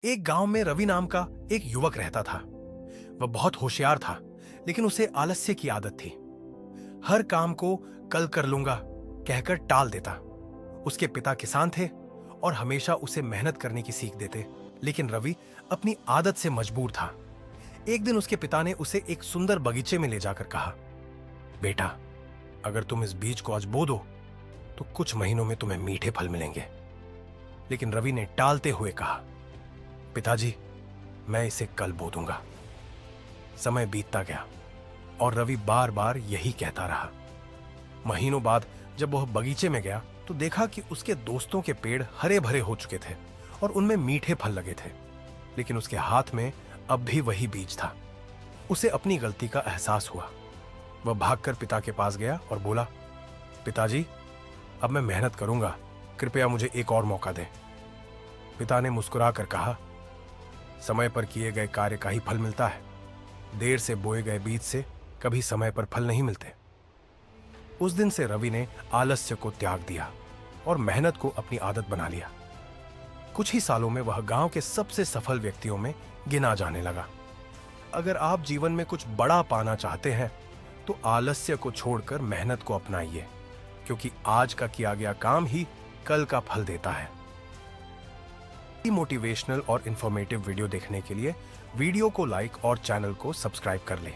एक गांव में रवि नाम का एक युवक रहता था। वह बहुत होशियार था, लेकिन उसे आलस्य की आदत थी। हर काम को कल कर लूंगा कहकर टाल देता। उसके पिता किसान थे और हमेशा उसे मेहनत करने की सीख देते, लेकिन रवि अपनी आदत से मजबूर था। एक दिन उसके पिता ने उसे एक सुंदर बगीचे में ले जाकर कहा, बेटा, अगर तुम इस बीज को आज बो दो तो कुछ महीनों में तुम्हें मीठे फल मिलेंगे। लेकिन रवि ने टालते हुए कहा, पिताजी, मैं इसे कल बो दूंगा। समय बीतता गया और रवि बार बार यही कहता रहा। महीनों बाद जब वह बगीचे में गया तो देखा कि उसके दोस्तों के पेड़ हरे भरे हो चुके थे और उनमें मीठे फल लगे थे, लेकिन उसके हाथ में अब भी वही बीज था। उसे अपनी गलती का एहसास हुआ। वह भागकर पिता के पास गया और बोला, पिताजी, अब मैं मेहनत करूंगा, कृपया मुझे एक और मौका दें। पिता ने मुस्कुराकर कहा, समय पर किए गए कार्य का ही फल मिलता है। देर से बोए गए बीज से कभी समय पर फल नहीं मिलते। उस दिन से रवि ने आलस्य को त्याग दिया और मेहनत को अपनी आदत बना लिया। कुछ ही सालों में वह गांव के सबसे सफल व्यक्तियों में गिना जाने लगा। अगर आप जीवन में कुछ बड़ा पाना चाहते हैं तो आलस्य को छोड़कर मेहनत को अपनाइए, क्योंकि आज का किया गया काम ही कल का फल देता है। मोटिवेशनल और इंफॉर्मेटिव वीडियो देखने के लिए वीडियो को लाइक और चैनल को सब्सक्राइब कर लें।